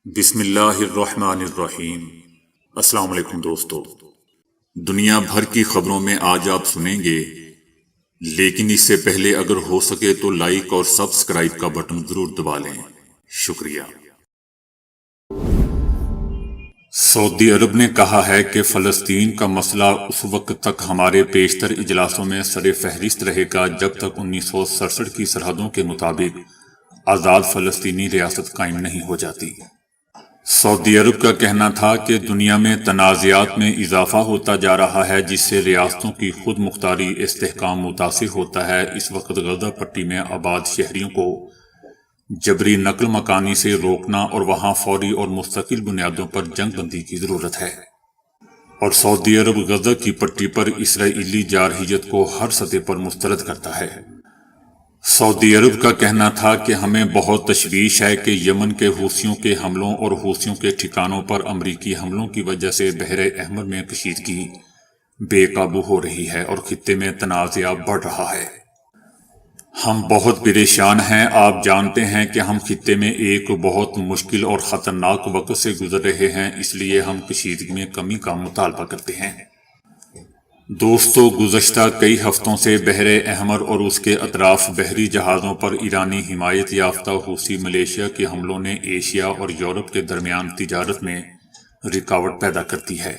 بسم اللہ الرحمن الرحیم۔ السلام علیکم دوستو، دنیا بھر کی خبروں میں آج آپ سنیں گے، لیکن اس سے پہلے اگر ہو سکے تو لائک اور سبسکرائب کا بٹن ضرور دبا لیں۔ شکریہ۔ سعودی عرب نے کہا ہے کہ فلسطین کا مسئلہ اس وقت تک ہمارے بیشتر اجلاسوں میں سر فہرست رہے گا جب تک 1967 کی سرحدوں کے مطابق آزاد فلسطینی ریاست قائم نہیں ہو جاتی۔ سعودی عرب کا کہنا تھا کہ دنیا میں تنازعات میں اضافہ ہوتا جا رہا ہے جس سے ریاستوں کی خود مختاری استحکام متاثر ہوتا ہے۔ اس وقت غزہ پٹی میں آباد شہریوں کو جبری نقل مکانی سے روکنا اور وہاں فوری اور مستقل بنیادوں پر جنگ بندی کی ضرورت ہے، اور سعودی عرب غزہ کی پٹی پر اسرائیلی جارحیت کو ہر سطح پر مسترد کرتا ہے۔ سعودی عرب کا کہنا تھا کہ ہمیں بہت تشویش ہے کہ یمن کے حوثیوں کے حملوں اور حوثیوں کے ٹھکانوں پر امریکی حملوں کی وجہ سے بحر احمر میں کشیدگی بے قابو ہو رہی ہے اور خطے میں تنازع بڑھ رہا ہے۔ ہم بہت پریشان ہیں۔ آپ جانتے ہیں کہ ہم خطے میں ایک بہت مشکل اور خطرناک وقت سے گزر رہے ہیں، اس لیے ہم کشیدگی میں کمی کا مطالبہ کرتے ہیں۔ دوستو، گزشتہ کئی ہفتوں سے بحر احمر اور اس کے اطراف بحری جہازوں پر ایرانی حمایت یافتہ حوثی ملیشیا کے حملوں نے ایشیا اور یورپ کے درمیان تجارت میں رکاوٹ پیدا کرتی ہے،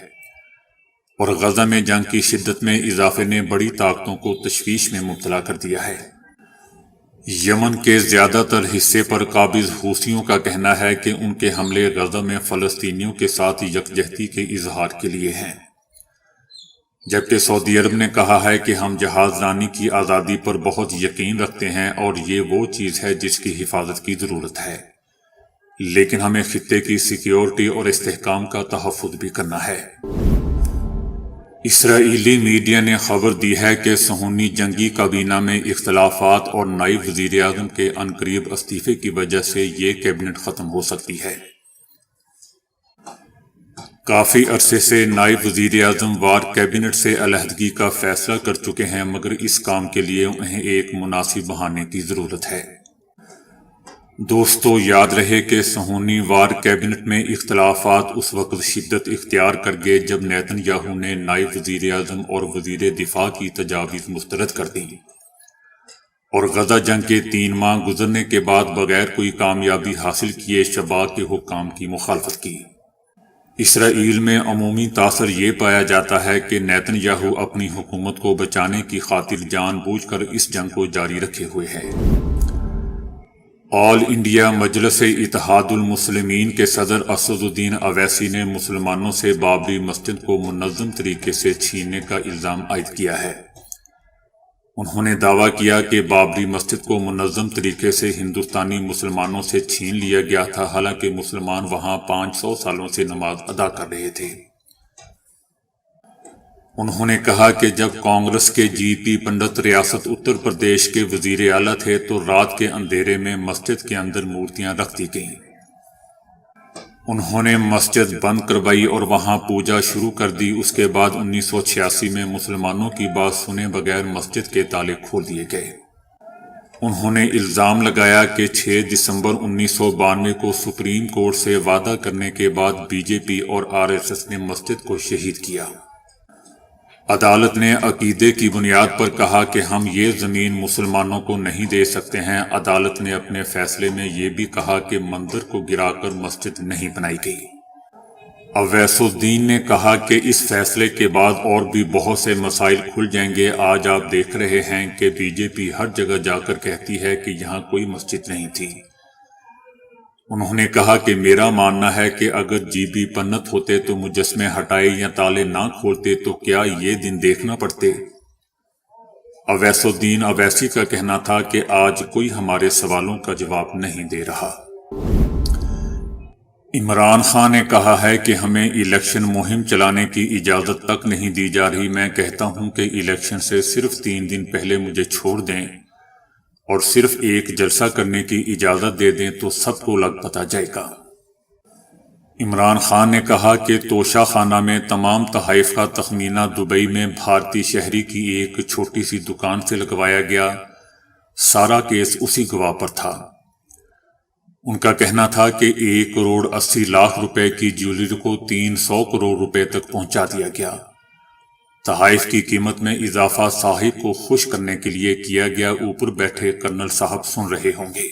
اور غزہ میں جنگ کی شدت میں اضافے نے بڑی طاقتوں کو تشویش میں مبتلا کر دیا ہے۔ یمن کے زیادہ تر حصے پر قابض حوثیوں کا کہنا ہے کہ ان کے حملے غزہ میں فلسطینیوں کے ساتھ یکجہتی کے اظہار کے لیے ہیں، جبکہ سعودی عرب نے کہا ہے کہ ہم جہاز رانی کی آزادی پر بہت یقین رکھتے ہیں اور یہ وہ چیز ہے جس کی حفاظت کی ضرورت ہے، لیکن ہمیں خطے کی سیکیورٹی اور استحکام کا تحفظ بھی کرنا ہے۔ اسرائیلی میڈیا نے خبر دی ہے کہ صہیونی جنگی کابینہ میں اختلافات اور نائب وزیر اعظم کے عنقریب استعفے کی وجہ سے یہ کیبنٹ ختم ہو سکتی ہے۔ کافی عرصے سے نائب وزیر اعظم وار کیبنٹ سے علیحدگی کا فیصلہ کر چکے ہیں، مگر اس کام کے لیے انہیں ایک مناسب بہانے کی ضرورت ہے۔ دوستو، یاد رہے کہ صہیونی وار کیبنٹ میں اختلافات اس وقت شدت اختیار کر گئے جب نیتن یاہو نے نائب وزیر اعظم اور وزیر دفاع کی تجاویز مسترد کر دیں، اور غزہ جنگ کے 3 ماہ گزرنے کے بعد بغیر کوئی کامیابی حاصل کیے شباب کے حکام کی مخالفت کی۔ اسرائیل میں عمومی تاثر یہ پایا جاتا ہے کہ نیتن یاہو اپنی حکومت کو بچانے کی خاطر جان بوجھ کر اس جنگ کو جاری رکھے ہوئے ہے۔ آل انڈیا مجلس اتحاد المسلمین کے صدر اسد الدین اویسی نے مسلمانوں سے بابری مسجد کو منظم طریقے سے چھیننے کا الزام عائد کیا ہے۔ انہوں نے دعویٰ کیا کہ بابری مسجد کو منظم طریقے سے ہندوستانی مسلمانوں سے چھین لیا گیا تھا، حالانکہ مسلمان وہاں 500 سالوں سے نماز ادا کر رہے تھے۔ انہوں نے کہا کہ جب کانگریس کے جی پی پنڈت ریاست اتر پردیش کے وزیر اعلیٰ تھے تو رات کے اندھیرے میں مسجد کے اندر مورتیاں رکھ دی گئیں۔ انہوں نے مسجد بند کروائی اور وہاں پوجا شروع کر دی۔ اس کے بعد 1986 میں مسلمانوں کی بات سنے بغیر مسجد کے تالے کھول دیے گئے۔ انہوں نے الزام لگایا کہ 6 دسمبر 1992 کو سپریم کورٹ سے وعدہ کرنے کے بعد بی جے پی اور RSS نے مسجد کو شہید کیا۔ عدالت نے عقیدے کی بنیاد پر کہا کہ ہم یہ زمین مسلمانوں کو نہیں دے سکتے ہیں۔ عدالت نے اپنے فیصلے میں یہ بھی کہا کہ مندر کو گرا کر مسجد نہیں بنائی گئی۔ اویس الدین نے کہا کہ اس فیصلے کے بعد اور بھی بہت سے مسائل کھل جائیں گے۔ آج آپ دیکھ رہے ہیں کہ بی جے پی ہر جگہ جا کر کہتی ہے کہ یہاں کوئی مسجد نہیں تھی۔ انہوں نے کہا کہ میرا ماننا ہے کہ اگر جی بی پنت ہوتے تو مجسمے ہٹائے یا تالے نہ کھولتے تو کیا یہ دن دیکھنا پڑتے؟ اویس الدین اویسی کا کہنا تھا کہ آج کوئی ہمارے سوالوں کا جواب نہیں دے رہا۔ عمران خان نے کہا ہے کہ ہمیں الیکشن مہم چلانے کی اجازت تک نہیں دی جا رہی۔ میں کہتا ہوں کہ الیکشن سے صرف 3 دن پہلے مجھے چھوڑ دیں اور صرف ایک جلسہ کرنے کی اجازت دے دیں تو سب کو لگ پتہ جائے گا۔ عمران خان نے کہا کہ توشہ خانہ میں تمام تحائف کا تخمینہ دبئی میں بھارتی شہری کی ایک چھوٹی سی دکان سے لگوایا گیا۔ سارا کیس اسی گواہ پر تھا۔ ان کا کہنا تھا کہ 1,80,00,000 روپے کی جیولری کو 300 کروڑ روپے تک پہنچا دیا گیا۔ تحائف کی قیمت میں اضافہ صاحب کو خوش کرنے کے لیے کیا گیا، اوپر بیٹھے کرنل صاحب سن رہے ہوں گے۔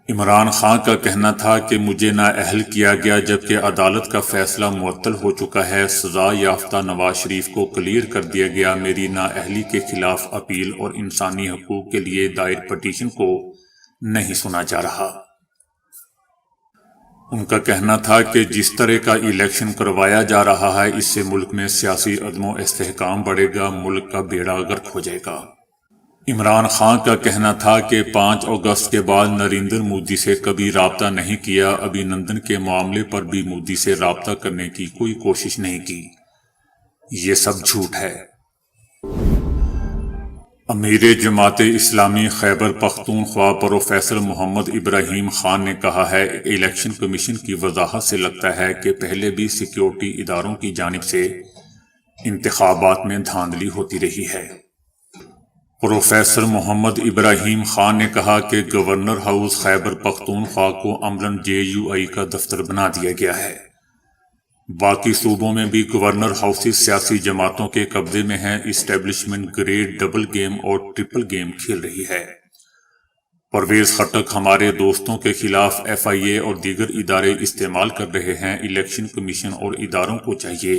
عمران خان کا کہنا تھا کہ مجھے نااہل کیا گیا جبکہ عدالت کا فیصلہ معطل ہو چکا ہے، سزا یافتہ نواز شریف کو کلیئر کر دیا گیا، میری نااہلی کے خلاف اپیل اور انسانی حقوق کے لیے دائر پٹیشن کو نہیں سنا جا رہا۔ ان کا کہنا تھا کہ جس طرح کا الیکشن کروایا جا رہا ہے اس سے ملک میں سیاسی عدم و استحکام بڑھے گا، ملک کا بیڑا غرق ہو جائے گا۔ عمران خان کا کہنا تھا کہ 5 اگست کے بعد نریندر مودی سے کبھی رابطہ نہیں کیا، ابھی نندن کے معاملے پر بھی مودی سے رابطہ کرنے کی کوئی کوشش نہیں کی، یہ سب جھوٹ ہے۔ امیر جماعت اسلامی خیبر پختونخوا پروفیسر محمد ابراہیم خان نے کہا ہے، الیکشن کمیشن کی وضاحت سے لگتا ہے کہ پہلے بھی سیکیورٹی اداروں کی جانب سے انتخابات میں دھاندلی ہوتی رہی ہے۔ پروفیسر محمد ابراہیم خان نے کہا کہ گورنر ہاؤس خیبر پختونخوا کو عملاً JUI کا دفتر بنا دیا گیا ہے۔ باقی صوبوں میں بھی گورنر ہاؤسز سیاسی جماعتوں کے قبضے میں ہیں، اسٹیبلشمنٹ گریڈ ڈبل گیم اور ٹرپل گیم کھیل رہی ہے۔ پرویز خٹک ہمارے دوستوں کے خلاف FIA اور دیگر ادارے استعمال کر رہے ہیں، الیکشن کمیشن اور اداروں کو چاہیے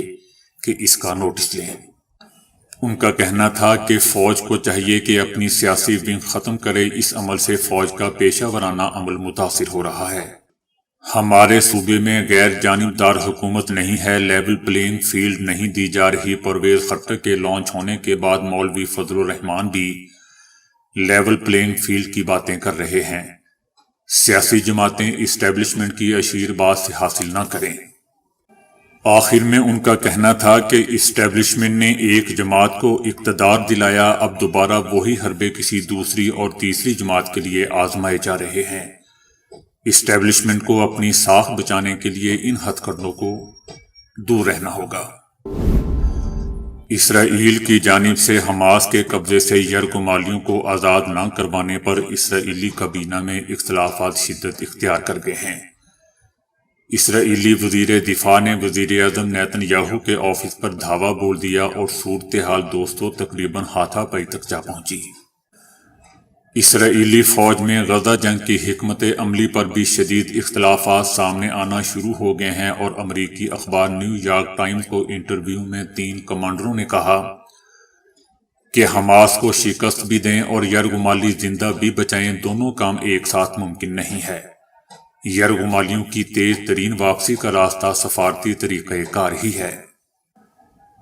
کہ اس کا نوٹس لیں۔ ان کا کہنا تھا کہ فوج کو چاہیے کہ اپنی سیاسی ونگ ختم کرے، اس عمل سے فوج کا پیشہ ورانہ عمل متاثر ہو رہا ہے۔ ہمارے صوبے میں غیر جانبدار حکومت نہیں ہے، لیول پلینگ فیلڈ نہیں دی جا رہی۔ پرویز خٹک کے لانچ ہونے کے بعد مولوی فضل الرحمان بھی لیول پلینگ فیلڈ کی باتیں کر رہے ہیں۔ سیاسی جماعتیں اسٹیبلشمنٹ کی آشیرواد سے حاصل نہ کریں۔ آخر میں ان کا کہنا تھا کہ اسٹیبلشمنٹ نے ایک جماعت کو اقتدار دلایا، اب دوبارہ وہی حربے کسی دوسری اور تیسری جماعت کے لیے آزمائے جا رہے ہیں۔ اسٹیبلشمنٹ کو اپنی ساکھ بچانے کے لیے ان ہتھ کنڈوں کو دور رہنا ہوگا۔ اسرائیل کی جانب سے حماس کے قبضے سے یرغمالیوں کو آزاد نہ کروانے پر اسرائیلی کابینہ میں اختلافات شدت اختیار کر گئے ہیں۔ اسرائیلی وزیر دفاع نے وزیر اعظم نیتن یاہو کے آفس پر دھاوا بول دیا اور صورتحال دوستوں تقریباً ہاتھا پائی تک جا پہنچی۔ اسرائیلی فوج میں غزہ جنگ کی حکمت عملی پر بھی شدید اختلافات سامنے آنا شروع ہو گئے ہیں، اور امریکی اخبار نیو یارک ٹائمز کو انٹرویو میں 3 کمانڈروں نے کہا کہ حماس کو شکست بھی دیں اور یرغمالی زندہ بھی بچائیں، دونوں کام ایک ساتھ ممکن نہیں ہے۔ یرغمالیوں کی تیز ترین واپسی کا راستہ سفارتی طریقہ کار ہی ہے۔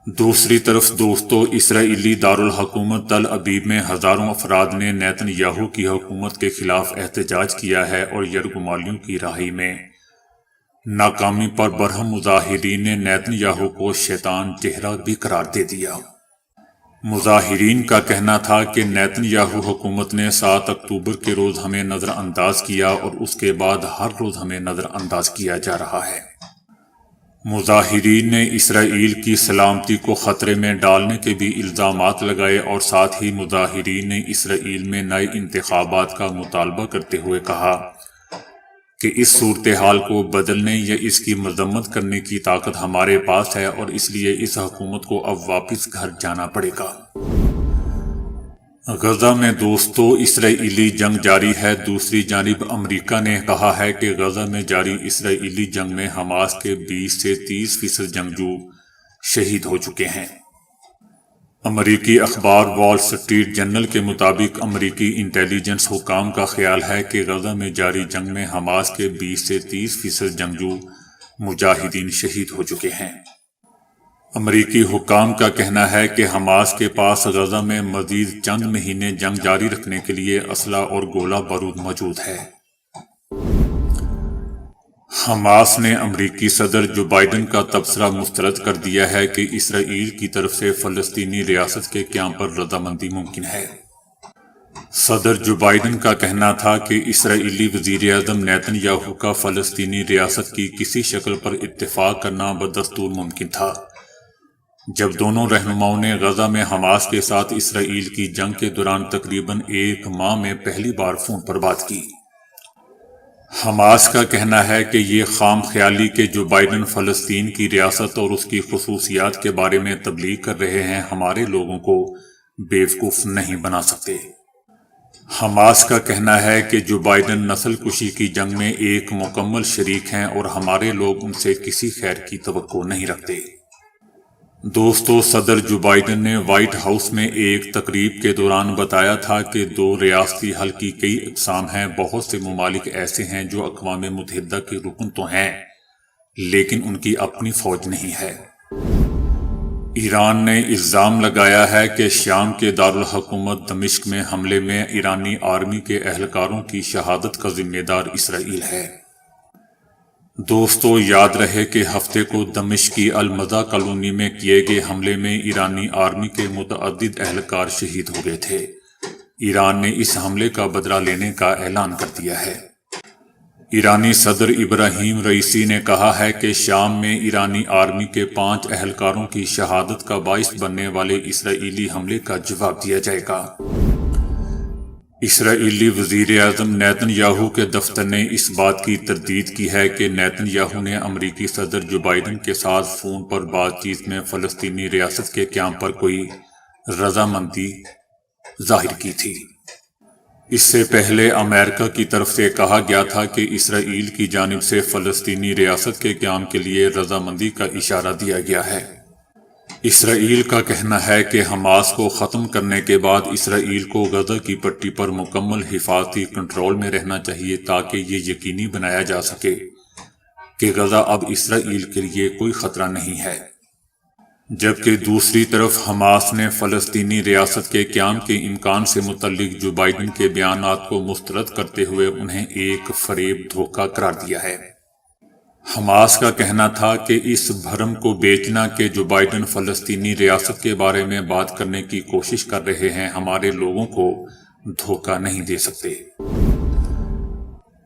دوسری طرف دوستو، اسرائیلی دارالحکومت تل ابیب میں ہزاروں افراد نے نیتن یاہو کی حکومت کے خلاف احتجاج کیا ہے، اور یرغمالیوں کی رہائی میں ناکامی پر برہم مظاہرین نے نیتن یاہو کو شیطان چہرہ بھی قرار دے دیا۔ مظاہرین کا کہنا تھا کہ نیتن یاہو حکومت نے 7 اکتوبر کے روز ہمیں نظر انداز کیا اور اس کے بعد ہر روز ہمیں نظر انداز کیا جا رہا ہے۔ مظاہرین نے اسرائیل کی سلامتی کو خطرے میں ڈالنے کے بھی الزامات لگائے، اور ساتھ ہی مظاہرین نے اسرائیل میں نئے انتخابات کا مطالبہ کرتے ہوئے کہا کہ اس صورتحال کو بدلنے یا اس کی مذمت کرنے کی طاقت ہمارے پاس ہے، اور اس لیے اس حکومت کو اب واپس گھر جانا پڑے گا۔ غزہ میں دوستو اسرائیلی جنگ جاری ہے۔ دوسری جانب امریکہ نے کہا ہے کہ غزہ میں جاری اسرائیلی جنگ میں حماس کے 20 سے 30% جنگجو شہید ہو چکے ہیں۔ امریکی اخبار وال سٹریٹ جرنل کے مطابق امریکی انٹیلیجنس حکام کا خیال ہے کہ غزہ میں جاری جنگ میں حماس کے 20 سے 30% جنگجو مجاہدین شہید ہو چکے ہیں۔ امریکی حکام کا کہنا ہے کہ حماس کے پاس غزہ میں مزید چند مہینے جنگ جاری رکھنے کے لیے اسلحہ اور گولہ بارود موجود ہے۔ حماس نے امریکی صدر جو بائیڈن کا تبصرہ مسترد کر دیا ہے کہ اسرائیل کی طرف سے فلسطینی ریاست کے قیام پر رضامندی ممکن ہے۔ صدر جو بائیڈن کا کہنا تھا کہ اسرائیلی وزیر اعظم نیتن یاہو کا فلسطینی ریاست کی کسی شکل پر اتفاق کرنا بدستور ممکن تھا، جب دونوں رہنماؤں نے غزہ میں حماس کے ساتھ اسرائیل کی جنگ کے دوران تقریباً 1 ماہ میں پہلی بار فون پر بات کی۔ حماس کا کہنا ہے کہ یہ خام خیالی کہ جو بائیڈن فلسطین کی ریاست اور اس کی خصوصیات کے بارے میں تبلیغ کر رہے ہیں ہمارے لوگوں کو بیوقوف نہیں بنا سکتے۔ حماس کا کہنا ہے کہ جو بائیڈن نسل کشی کی جنگ میں ایک مکمل شریک ہیں اور ہمارے لوگ ان سے کسی خیر کی توقع نہیں رکھتے۔ دوستو، صدر جو بائیڈن نے وائٹ ہاؤس میں ایک تقریب کے دوران بتایا تھا کہ دو ریاستی حل کی کئی اقسام ہیں۔ بہت سے ممالک ایسے ہیں جو اقوام متحدہ کے رکن تو ہیں لیکن ان کی اپنی فوج نہیں ہے۔ ایران نے الزام لگایا ہے کہ شام کے دارالحکومت دمشق میں حملے میں ایرانی آرمی کے اہلکاروں کی شہادت کا ذمہ دار اسرائیل ہے۔ دوستو، یاد رہے کہ ہفتے کو دمشق کی المزہ کالونی میں کیے گئے حملے میں ایرانی آرمی کے متعدد اہلکار شہید ہو گئے تھے۔ ایران نے اس حملے کا بدلہ لینے کا اعلان کر دیا ہے۔ ایرانی صدر ابراہیم رئیسی نے کہا ہے کہ شام میں ایرانی آرمی کے 5 اہلکاروں کی شہادت کا باعث بننے والے اسرائیلی حملے کا جواب دیا جائے گا۔ اسرائیلی وزیر اعظم نیتن یاہو کے دفتر نے اس بات کی تردید کی ہے کہ نیتن یاہو نے امریکی صدر جو بائیڈن کے ساتھ فون پر بات چیت میں فلسطینی ریاست کے قیام پر کوئی رضامندی ظاہر کی تھی۔ اس سے پہلے امریکہ کی طرف سے کہا گیا تھا کہ اسرائیل کی جانب سے فلسطینی ریاست کے قیام کے لیے رضامندی کا اشارہ دیا گیا ہے۔ اسرائیل کا کہنا ہے کہ حماس کو ختم کرنے کے بعد اسرائیل کو غزہ کی پٹی پر مکمل حفاظتی کنٹرول میں رہنا چاہیے تاکہ یہ یقینی بنایا جا سکے کہ غزہ اب اسرائیل کے لیے کوئی خطرہ نہیں ہے، جبکہ دوسری طرف حماس نے فلسطینی ریاست کے قیام کے امکان سے متعلق جو بائیڈن کے بیانات کو مسترد کرتے ہوئے انہیں ایک فریب دھوکہ قرار دیا ہے۔ حماس کا کہنا تھا کہ اس بھرم کو بیچنا کہ جو بائیڈن فلسطینی ریاست کے بارے میں بات کرنے کی کوشش کر رہے ہیں ہمارے لوگوں کو دھوکہ نہیں دے سکتے۔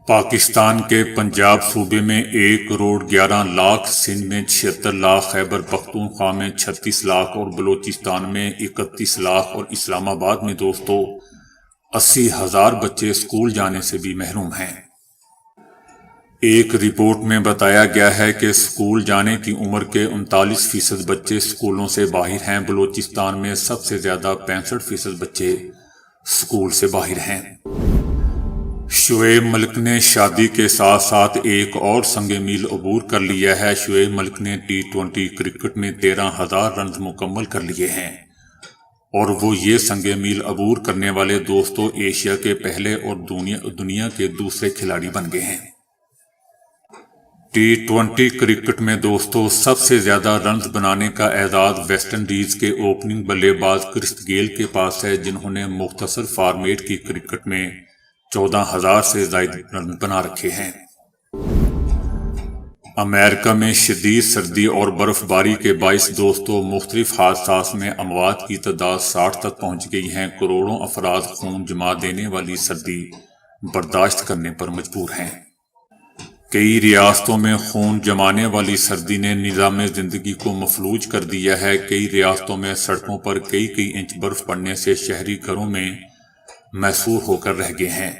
پاکستان کے پنجاب صوبے میں 1,11,00,000، سندھ میں 76 لاکھ، خیبر پختونخوا میں 36 لاکھ اور بلوچستان میں 31 لاکھ اور اسلام آباد میں دوستو 80,000 بچے اسکول جانے سے بھی محروم ہیں۔ ایک رپورٹ میں بتایا گیا ہے کہ اسکول جانے کی عمر کے 39% بچے اسکولوں سے باہر ہیں۔ بلوچستان میں سب سے زیادہ 65% بچے اسکول سے باہر ہیں۔ شعیب ملک نے شادی کے ساتھ ساتھ ایک اور سنگ میل عبور کر لیا ہے۔ شعیب ملک نے T20 کرکٹ میں 13,000 رنز مکمل کر لیے ہیں اور وہ یہ سنگ میل عبور کرنے والے دوستوں ایشیا کے پہلے اور دنیا کے دوسرے کھلاڑی بن گئے ہیں۔ T20 کرکٹ میں دوستو سب سے زیادہ رنز بنانے کا اعزاز ویسٹ انڈیز کے اوپننگ بلے باز کرس گیل کے پاس ہے، جنہوں نے مختصر فارمیٹ کی کرکٹ میں 14,000 سے زائد رن بنا رکھے ہیں۔ امریکہ میں شدید سردی اور برف باری کے باعث دوستو مختلف حادثات میں اموات کی تعداد 60 تک پہنچ گئی ہیں۔ کروڑوں افراد خون جما دینے والی سردی برداشت کرنے پر مجبور ہیں۔ کئی ریاستوں میں خون جمانے والی سردی نے نظام زندگی کو مفلوج کر دیا ہے۔ کئی ریاستوں میں سڑکوں پر کئی انچ برف پڑنے سے شہری گھروں میں محصور ہو کر رہ گئے ہیں۔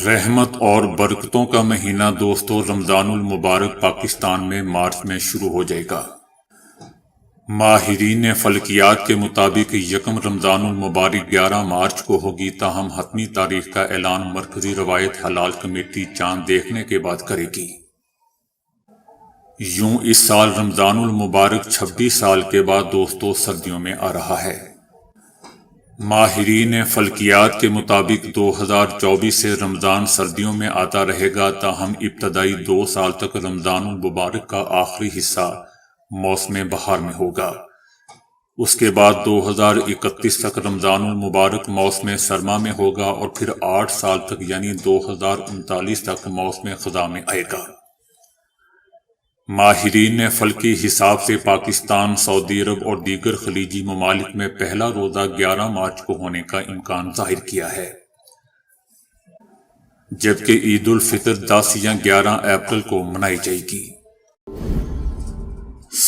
رحمت اور برکتوں کا مہینہ دوستو رمضان المبارک پاکستان میں مارچ میں شروع ہو جائے گا۔ ماہرین فلکیات کے مطابق یکم رمضان المبارک 11 مارچ کو ہوگی، تاہم حتمی تاریخ کا اعلان مرکزی روایت ہلال کمیٹی چاند دیکھنے کے بعد کرے گی۔ یوں اس سال رمضان المبارک 26 سال کے بعد دوستو سردیوں میں آ رہا ہے۔ ماہرین فلکیات کے مطابق 2024 سے رمضان سردیوں میں آتا رہے گا، تاہم ابتدائی 2 سال تک رمضان المبارک کا آخری حصہ موسم بہار میں ہوگا۔ اس کے بعد 2031 تک رمضان المبارک موسم سرما میں ہوگا اور پھر 8 سال تک یعنی 2039 تک موسم خزاں میں آئے گا۔ ماہرین نے فلکی حساب سے پاکستان، سعودی عرب اور دیگر خلیجی ممالک میں پہلا روزہ 11 مارچ کو ہونے کا امکان ظاہر کیا ہے، جبکہ عید الفطر 10 یا 11 اپریل کو منائی جائے گی۔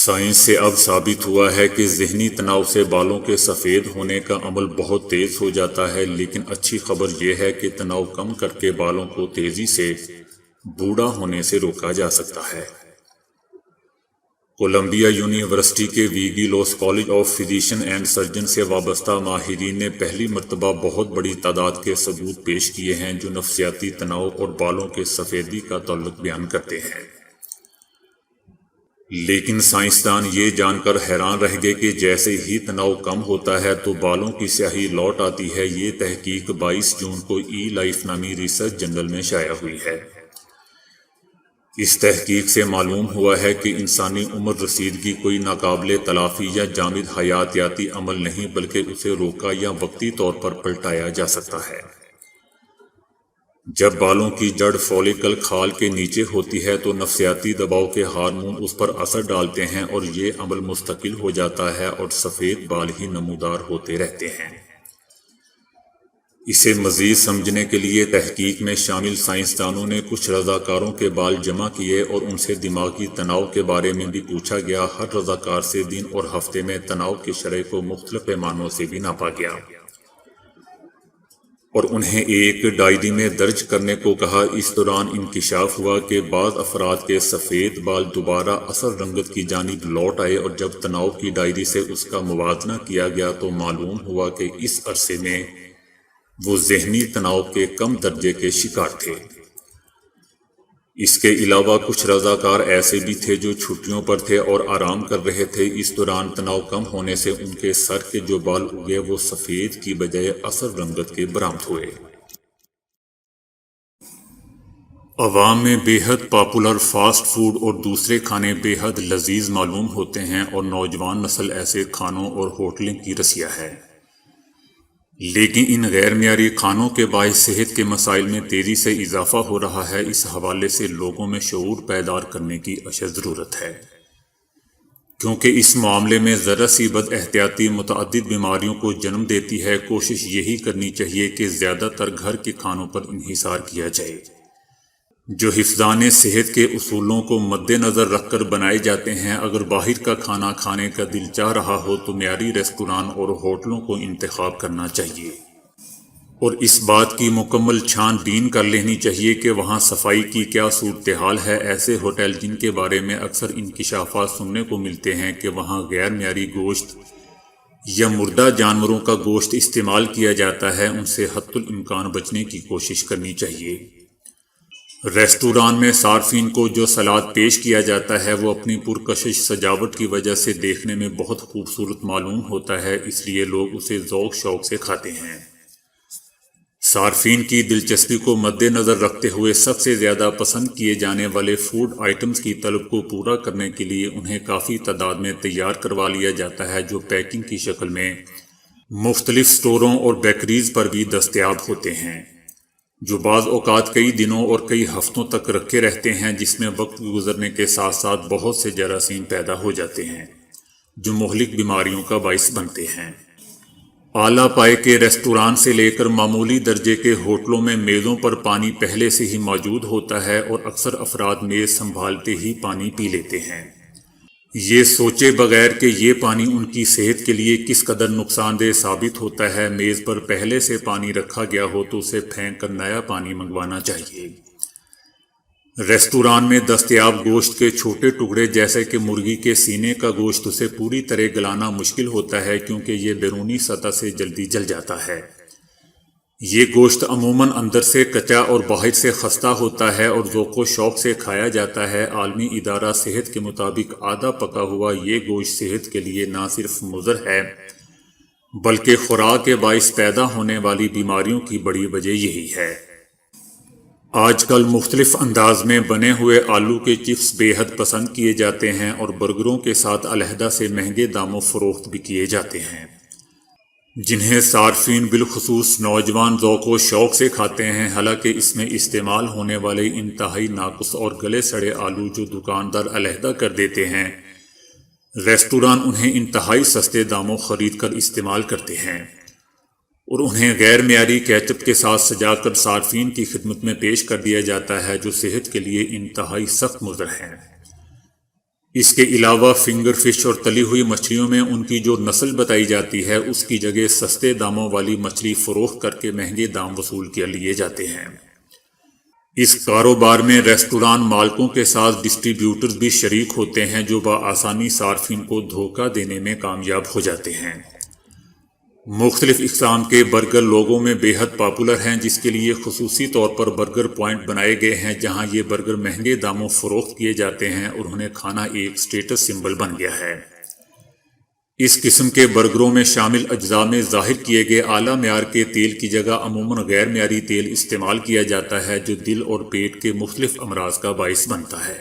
سائنس سے اب ثابت ہوا ہے کہ ذہنی تناؤ سے بالوں کے سفید ہونے کا عمل بہت تیز ہو جاتا ہے، لیکن اچھی خبر یہ ہے کہ تناؤ کم کر کے بالوں کو تیزی سے بوڑھا ہونے سے روکا جا سکتا ہے۔ کولمبیا یونیورسٹی کے Vagelos college of physician and surgeon سے وابستہ ماہرین نے پہلی مرتبہ بہت بڑی تعداد کے ثبوت پیش کیے ہیں جو نفسیاتی تناؤ اور بالوں کے سفیدی کا تعلق بیان کرتے ہیں۔ لیکن سائنسدان یہ جان کر حیران رہ گئے کہ جیسے ہی تناؤ کم ہوتا ہے تو بالوں کی سیاہی لوٹ آتی ہے۔ یہ تحقیق 22 جون کو لائف نامی ریسرچ جرنل میں شائع ہوئی ہے۔ اس تحقیق سے معلوم ہوا ہے کہ انسانی عمر رسیدگی کوئی ناقابل تلافی یا جامد حیاتیاتی عمل نہیں، بلکہ اسے روکا یا وقتی طور پر پلٹایا جا سکتا ہے۔ جب بالوں کی جڑ فولیکل کھال کے نیچے ہوتی ہے تو نفسیاتی دباؤ کے ہارمون اس پر اثر ڈالتے ہیں اور یہ عمل مستقل ہو جاتا ہے اور سفید بال ہی نمودار ہوتے رہتے ہیں۔ اسے مزید سمجھنے کے لیے تحقیق میں شامل سائنسدانوں نے کچھ رضاکاروں کے بال جمع کیے اور ان سے دماغی تناؤ کے بارے میں بھی پوچھا گیا۔ ہر رضاکار سے دن اور ہفتے میں تناؤ کی شرح کو مختلف پیمانوں سے بھی ناپا گیا اور انہیں ایک ڈائری میں درج کرنے کو کہا۔ اس دوران انکشاف ہوا کہ بعض افراد کے سفید بال دوبارہ اصل رنگت کی جانب لوٹ آئے، اور جب تناؤ کی ڈائری سے اس کا موازنہ کیا گیا تو معلوم ہوا کہ اس عرصے میں وہ ذہنی تناؤ کے کم درجے کے شکار تھے۔ اس کے علاوہ کچھ رضاکار ایسے بھی تھے جو چھٹیوں پر تھے اور آرام کر رہے تھے۔ اس دوران تناؤ کم ہونے سے ان کے سر کے جو بال اگے وہ سفید کی بجائے اصل رنگت کے برآمد ہوئے۔ عوام میں بے حد پاپولر فاسٹ فوڈ اور دوسرے کھانے بے حد لذیذ معلوم ہوتے ہیں اور نوجوان نسل ایسے کھانوں اور ہوٹلنگ کی رسیا ہے، لیکن ان غیر معیاری کھانوں کے باعث صحت کے مسائل میں تیزی سے اضافہ ہو رہا ہے۔ اس حوالے سے لوگوں میں شعور بیدار کرنے کی اشد ضرورت ہے، کیونکہ اس معاملے میں ذرا سی بد احتیاطی متعدد بیماریوں کو جنم دیتی ہے۔ کوشش یہی کرنی چاہیے کہ زیادہ تر گھر کے کھانوں پر انحصار کیا جائے، جو حفظان صحت کے اصولوں کو مد نظر رکھ کر بنائے جاتے ہیں۔ اگر باہر کا کھانا کھانے کا دل چاہ رہا ہو تو معیاری ریستوران اور ہوٹلوں کو انتخاب کرنا چاہیے، اور اس بات کی مکمل چھان بین کر لینی چاہیے کہ وہاں صفائی کی کیا صورتحال ہے۔ ایسے ہوٹل جن کے بارے میں اکثر انکشافات سننے کو ملتے ہیں کہ وہاں غیر معیاری گوشت یا مردہ جانوروں کا گوشت استعمال کیا جاتا ہے، ان سے حتی الامکان بچنے کی کوشش کرنی چاہیے۔ ریستوران میں صارفین کو جو سلاد پیش کیا جاتا ہے وہ اپنی پرکشش سجاوٹ کی وجہ سے دیکھنے میں بہت خوبصورت معلوم ہوتا ہے، اس لیے لوگ اسے ذوق شوق سے کھاتے ہیں۔ صارفین کی دلچسپی کو مد نظر رکھتے ہوئے سب سے زیادہ پسند کیے جانے والے فوڈ آئٹمز کی طلب کو پورا کرنے کے لیے انہیں کافی تعداد میں تیار کروا لیا جاتا ہے، جو پیکنگ کی شکل میں مختلف سٹوروں اور بیکریز پر بھی دستیاب ہوتے ہیں، جو بعض اوقات کئی دنوں اور کئی ہفتوں تک رکھے رہتے ہیں، جس میں وقت گزرنے کے ساتھ ساتھ بہت سے جراثیم پیدا ہو جاتے ہیں جو مہلک بیماریوں کا باعث بنتے ہیں۔ اعلیٰ پائے کے ریستوران سے لے کر معمولی درجے کے ہوٹلوں میں میزوں پر پانی پہلے سے ہی موجود ہوتا ہے اور اکثر افراد میز سنبھالتے ہی پانی پی لیتے ہیں، یہ سوچے بغیر کہ یہ پانی ان کی صحت کے لیے کس قدر نقصان دہ ثابت ہوتا ہے۔ میز پر پہلے سے پانی رکھا گیا ہو تو اسے پھینک کر نیا پانی منگوانا چاہیے۔ ریستوران میں دستیاب گوشت کے چھوٹے ٹکڑے جیسے کہ مرغی کے سینے کا گوشت اسے پوری طرح گلانا مشکل ہوتا ہے کیونکہ یہ بیرونی سطح سے جلدی جل جاتا ہے۔ یہ گوشت عموماً اندر سے کچا اور باہر سے خستہ ہوتا ہے اور ذوق و شوق سے کھایا جاتا ہے۔ عالمی ادارہ صحت کے مطابق آدھا پکا ہوا یہ گوشت صحت کے لیے نہ صرف مضر ہے بلکہ خوراک کے باعث پیدا ہونے والی بیماریوں کی بڑی وجہ یہی ہے۔ آج کل مختلف انداز میں بنے ہوئے آلو کے چپس بے حد پسند کیے جاتے ہیں اور برگروں کے ساتھ علیحدہ سے مہنگے داموں فروخت بھی کیے جاتے ہیں، جنہیں صارفین بالخصوص نوجوان ذوق و شوق سے کھاتے ہیں۔ حالانکہ اس میں استعمال ہونے والے انتہائی ناقص اور گلے سڑے آلو جو دکاندار علیحدہ کر دیتے ہیں، ریستوران انہیں انتہائی سستے داموں خرید کر استعمال کرتے ہیں اور انہیں غیر معیاری کیچپ کے ساتھ سجا کر صارفین کی خدمت میں پیش کر دیا جاتا ہے، جو صحت کے لیے انتہائی سخت مضر ہیں۔ اس کے علاوہ فنگر فش اور تلی ہوئی مچھلیوں میں ان کی جو نسل بتائی جاتی ہے اس کی جگہ سستے داموں والی مچھلی فروخت کر کے مہنگے دام وصول کر لیے جاتے ہیں۔ اس کاروبار میں ریسٹوران مالکوں کے ساتھ ڈسٹریبیوٹرز بھی شریک ہوتے ہیں جو بآسانی صارفین کو دھوکہ دینے میں کامیاب ہو جاتے ہیں۔ مختلف اقسام کے برگر لوگوں میں بے حد پاپولر ہیں، جس کے لیے خصوصی طور پر برگر پوائنٹ بنائے گئے ہیں جہاں یہ برگر مہنگے داموں فروخت کیے جاتے ہیں اور انہیں کھانا ایک سٹیٹس سمبل بن گیا ہے۔ اس قسم کے برگروں میں شامل اجزاء میں ظاہر کیے گئے اعلیٰ معیار کے تیل کی جگہ عموماً غیر معیاری تیل استعمال کیا جاتا ہے جو دل اور پیٹ کے مختلف امراض کا باعث بنتا ہے۔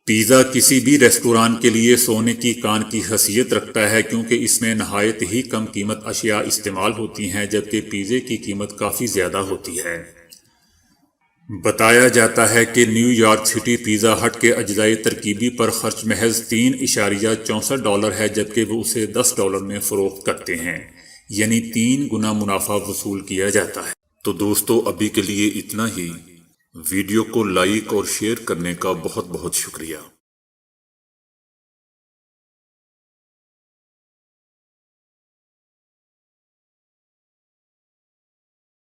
پیزا کسی بھی ریسٹوران کے لیے سونے کی کان کی حیثیت رکھتا ہے کیونکہ اس میں نہایت ہی کم قیمت اشیاء استعمال ہوتی ہیں جبکہ پیزے کی قیمت کافی زیادہ ہوتی ہے۔ بتایا جاتا ہے کہ نیو یارک سٹی پیزا ہٹ کے اجزائے ترکیبی پر خرچ محض $3.64 ہے جبکہ وہ اسے $10 میں فروخت کرتے ہیں، یعنی 3 گنا منافع وصول کیا جاتا ہے۔ تو دوستو ابھی کے لیے اتنا ہی۔ ویڈیو کو لائک اور شیئر کرنے کا بہت بہت شکریہ۔